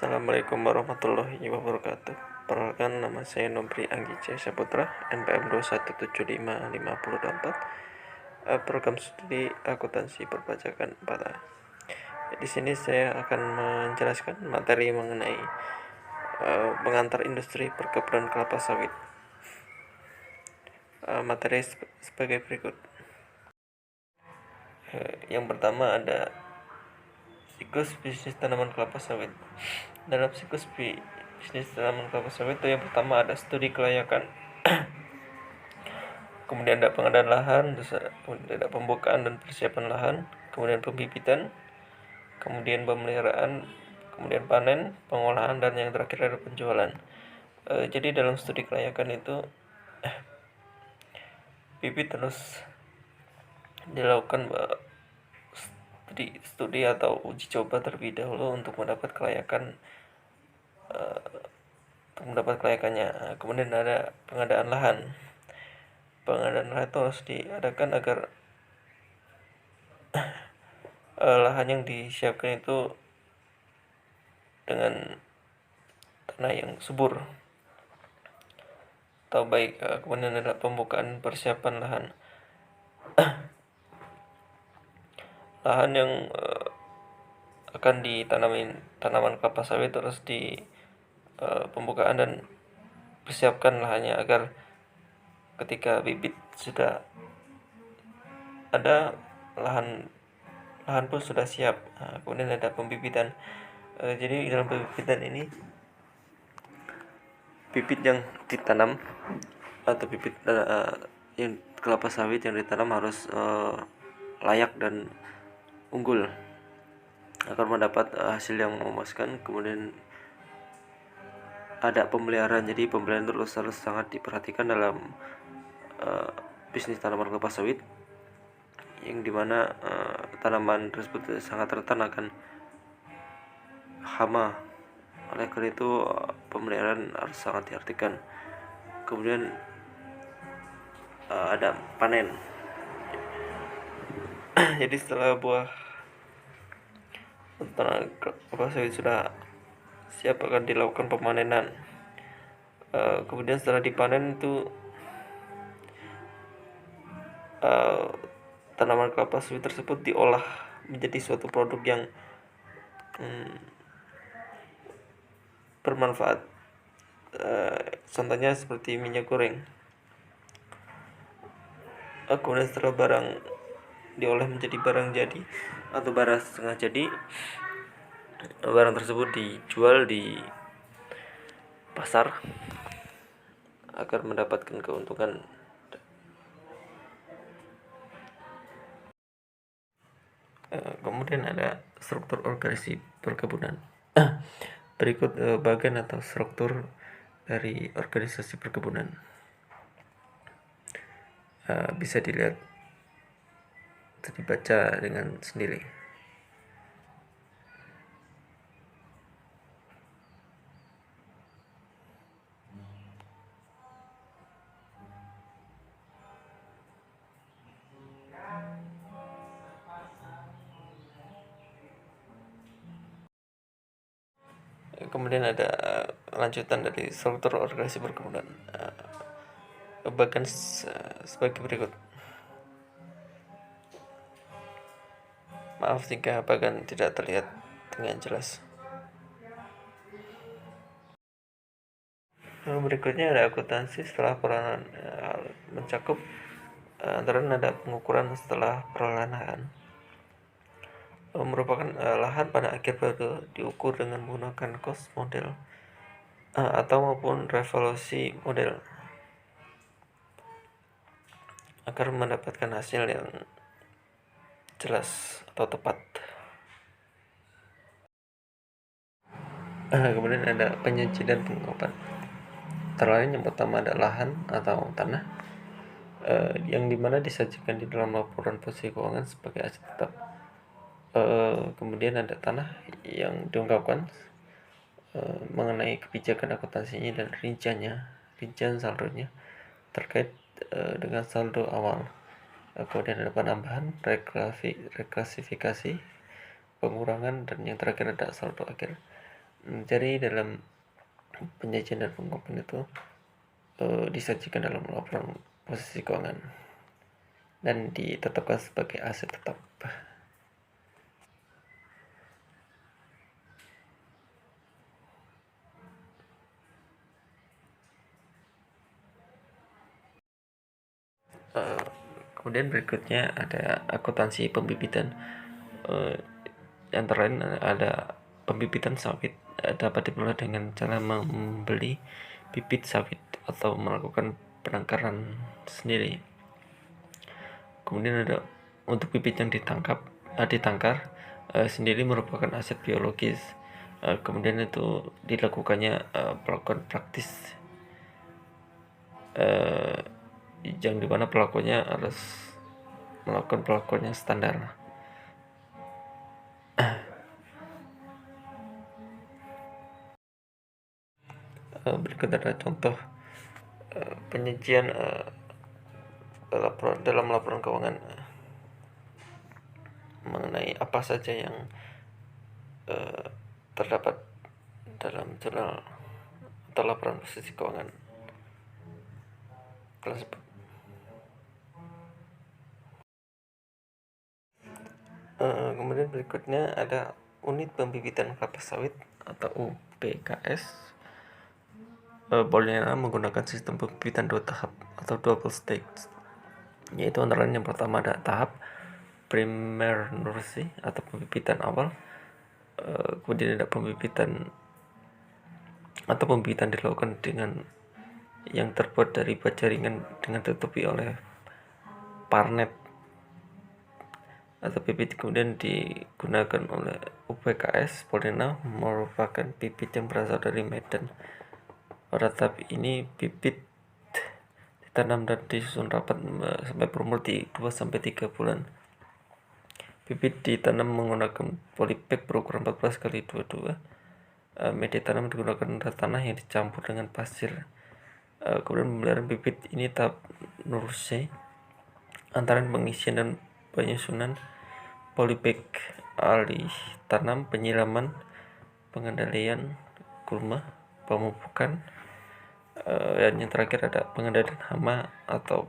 Assalamualaikum warahmatullahi wabarakatuh. Perkenalkan, nama saya Nobri Anggi C. Saputra, NPM 217555024. Program studi akuntansi perpajakan 4A. Di sini saya akan menjelaskan materi mengenai pengantar industri perkebunan kelapa sawit. Materi sebagai berikut. Yang pertama ada siklus bisnis tanaman kelapa sawit. Dalam siklus bisnis tanaman kelapa sawit itu yang pertama ada studi kelayakan, kemudian ada pengadaan lahan, kemudian ada pembukaan dan persiapan lahan, kemudian pembibitan, kemudian pemeliharaan, kemudian panen, pengolahan, dan yang terakhir ada penjualan. Jadi dalam studi kelayakan itu bibit terus dilakukan studi atau uji coba terlebih dahulu untuk mendapat kelayakannya. Kemudian ada pengadaan lahan. Pengadaan lahan itu harus diadakan agar lahan yang disiapkan itu dengan tanah yang subur atau baik. Kemudian ada pembukaan persiapan lahan. Lahan yang akan ditanamin tanaman kelapa sawit terus di pembukaan dan persiapkan lahannya agar ketika bibit sudah ada, lahan pun sudah siap. Kemudian ada pembibitan. Jadi dalam pembibitan ini bibit yang ditanam atau bibit yang kelapa sawit yang ditanam harus layak dan unggul agar mendapat hasil yang memuaskan. Kemudian ada pemeliharaan, jadi pemeliharaan terus harus sangat diperhatikan dalam bisnis tanaman kelapa sawit, yang dimana tanaman tersebut sangat rentan akan hama. Oleh karena itu pemeliharaan harus sangat diartikan. Kemudian ada panen. Jadi setelah buah tanaman kelapa sawit sudah siap akan dilakukan pemanenan. Kemudian setelah dipanen itu tanaman kelapa sawit tersebut diolah menjadi suatu produk yang bermanfaat. Contohnya seperti minyak goreng. Kemudian setelah barang diolah menjadi barang jadi atau barang setengah jadi, barang tersebut dijual di pasar agar mendapatkan keuntungan. Kemudian ada struktur organisasi perkebunan. Berikut bagian atau struktur dari organisasi perkebunan. Bisa dilihat atau dibaca dengan sendiri. Kemudian ada lanjutan dari struktur organisasi perkebunan. Bagian sebagai berikut. Maaf jika bagian tidak terlihat dengan jelas. Berikutnya ada akuntansi setelah peranan mencakup antara ada pengukuran setelah perolahan lahan. Merupakan lahan pada akhir periode diukur dengan menggunakan cost model atau maupun revolusi model agar mendapatkan hasil yang jelas atau tepat. Kemudian ada penyaji dan pengungkapan. Terlain yang pertama ada lahan atau tanah yang dimana disajikan di dalam laporan posisi keuangan sebagai aset tetap. Kemudian ada tanah yang diungkapkan mengenai kebijakan akuntansinya dan rincian saldonya terkait dengan saldo awal. Kemudian ada penambahan, reklasifikasi, pengurangan, dan yang terakhir ada saldo akhir. Jadi dalam penyajian dan pengungkapan itu disajikan dalam laporan posisi keuangan dan ditetapkan sebagai aset tetap. Kemudian berikutnya ada akuntansi pembibitan. Antara lain ada pembibitan sawit, dapat diperoleh dengan cara membeli bibit sawit atau melakukan penangkaran sendiri. Kemudian ada untuk bibit yang ditangkar sendiri merupakan aset biologis. Kemudian itu dilakukannya pelakuan praktis yang dimana pelakunya harus melakukan pelakuan yang standar. Berikut ada contoh penyajian dalam laporan keuangan mengenai apa saja yang terdapat dalam jurnal atau laporan posisi keuangan tersebut. Kemudian berikutnya ada unit pembibitan kelapa sawit atau UPKS. Bolehnya menggunakan sistem pembibitan 2 tahap atau double stage, yaitu antara lain yang pertama ada tahap primer nursery atau pembibitan awal, kemudian ada pembibitan dilakukan dengan yang terbuat dari baja ringan dengan ditutupi oleh parnet atau bibit, kemudian digunakan oleh UPKS Polena merupakan bibit yang berasal dari Medan. Pada tahap ini bibit ditanam dan disusun rapat sampai berumur 2-3 bulan. Bibit ditanam menggunakan polybag berukuran 14x22. Media tanam digunakan tanah yang dicampur dengan pasir. Kemudian pemeliharaan bibit ini tahap nursery, antara pengisian dan penyusunan polybag, alih tanam, penyiraman, pengendalian gulma, pemupukan, dan yang terakhir ada pengendalian hama atau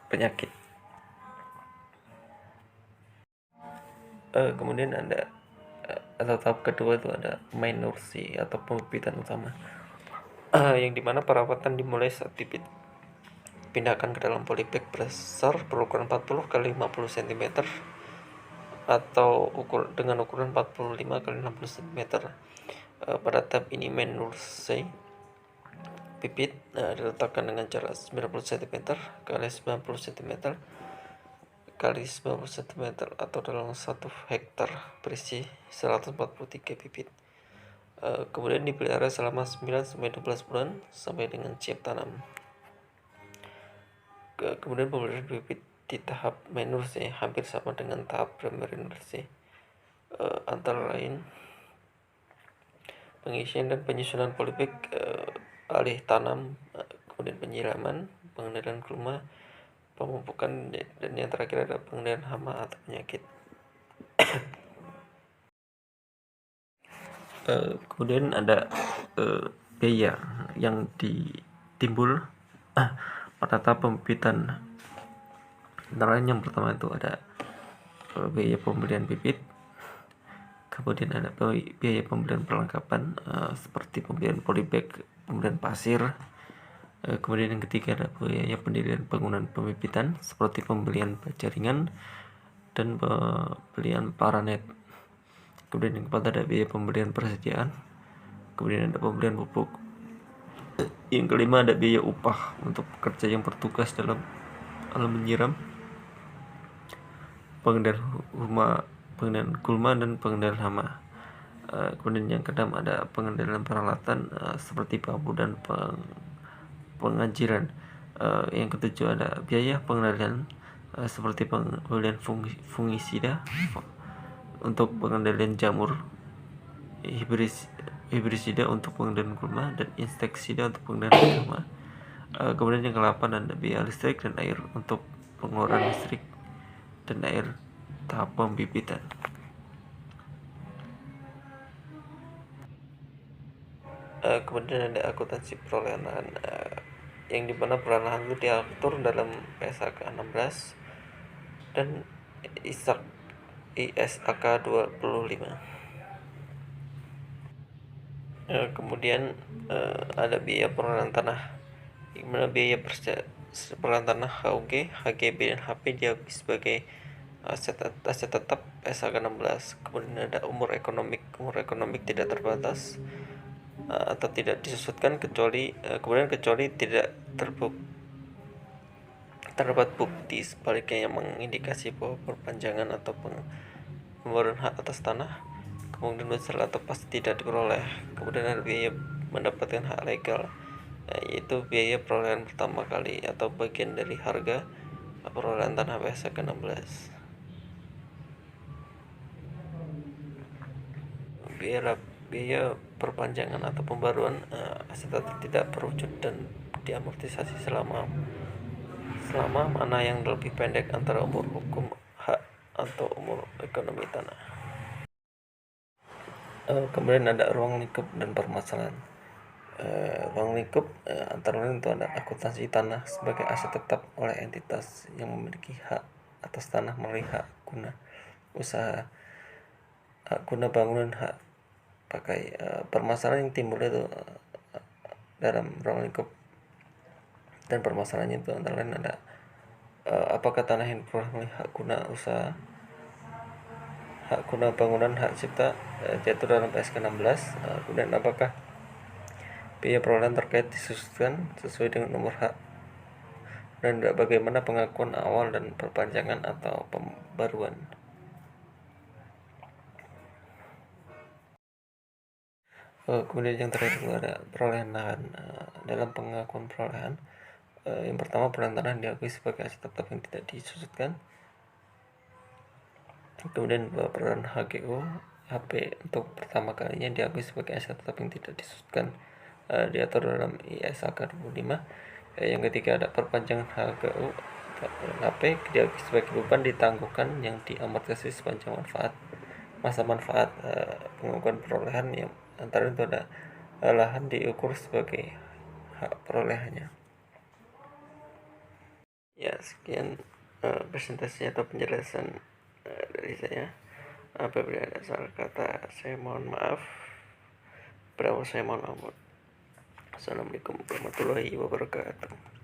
penyakit. Kemudian ada atau tahap kedua itu ada main nursery atau pembibitan utama, yang dimana perawatan dimulai saat bibit pindahkan ke dalam polybag besar berukuran 40 x 50 cm atau dengan ukuran 45 x 60 cm. Pada tahap ini main nursery bibit diletakkan dengan jarak 90 cm x 90 cm x 90 cm atau dalam 1 hektar berisi 143 bibit. Kemudian dipelihara selama 9-12 bulan sampai dengan siap tanam. Kemudian pemeliharaan bibit di tahap main nursery hampir sama dengan tahap primary nursery, antara lain pengisian dan penyusunan polybag, alih tanam, kemudian penyiraman, pengendalian gulma, pemupukan, dan yang terakhir ada pengendalian hama atau penyakit. Kemudian ada biaya yang ditimbul pada tahap pembibitan. Antara lain yang pertama itu ada biaya pembelian bibit, kemudian ada biaya pembelian perlengkapan seperti pembelian polybag, pembelian pasir, kemudian yang ketiga ada biaya pendirian bangunan pembibitan seperti pembelian baja ringan dan pembelian paranet. Kemudian yang keempat ada biaya pembelian persediaan, kemudian ada pembelian pupuk. Yang kelima ada biaya upah untuk pekerja yang bertugas dalam menyiram, pengendalian gulma dan pengendalian hama. Kemudian yang keenam ada pengendalian peralatan seperti bambu dan pengajiran. Yang ketujuh ada biaya pengendalian seperti pembelian fungisida untuk pengendalian jamur, hibrisida untuk pengendalian gulma, dan insektisida untuk pengendalian hama. Kemudian yang ke-8 ada biaya listrik dan air untuk pengeluaran listrik dan air tahap pembibitan. Kemudian ada akuntansi perolehan lahan, yang dimana perolehan lahan itu diatur dalam PSAK 16 dan ISAK 25. Kemudian ada biaya perolehan tanah, di mana biaya perolehan tanah HUG, HGB, dan HP diakui sebagai aset tetap PSAK 16. Kemudian ada umur ekonomik tidak terbatas atau tidak disusutkan kecuali tidak terdapat bukti sebaliknya yang mengindikasi bahwa perpanjangan atau pembaruan hak atas tanah kemungkinan besar atau pasti tidak diperoleh. Kemudian ada biaya mendapatkan hak legal, yaitu biaya perolehan pertama kali atau bagian dari harga perolehan tanah PSAK 16. Biaya perpanjangan atau pembaruan aset tidak terwujud dan diamortisasi selama mana yang lebih pendek antara umur hukum hak atau umur ekonomi tanah. Kemudian ada ruang lingkup dan permasalahan. Ruang lingkup antara lain itu ada akuntansi tanah sebagai aset tetap oleh entitas yang memiliki hak atas tanah melalui hak guna usaha, hak guna bangunan, hak pakai. Permasalahan yang timbul itu dalam ruang lingkup dan permasalahannya itu antara lain ada apakah tanah yang diperoleh melalui hak guna usaha, hak guna bangunan, hak cipta diatur dalam PSK 16. Kemudian apakah biaya perolehan terkait disusutkan sesuai dengan nomor hak, dan bagaimana pengakuan awal dan perpanjangan atau pembaruan. Kemudian yang terakhir itu ada perolehan lahan. Dalam pengakuan perolehan, yang pertama perolehan tanah diakui sebagai aset tetap yang tidak disusutkan. Kemudian perolehan HGU HP untuk pertama kalinya diakui sebagai aset tetap yang tidak disusutkan, diatur dalam ISAK 25. Yang ketiga ada perpanjangan HGU HP diakui sebagai beban ditangguhkan yang diamortisasi sepanjang masa manfaat. Pengakuan perolehan yang antara itu ada lahan diukur sebagai hak perolehannya. Ya, sekian presentasi atau penjelasan dari saya. Apabila ada salah kata saya mohon maaf. Berapa saya mohon maaf. Assalamualaikum warahmatullahi wabarakatuh.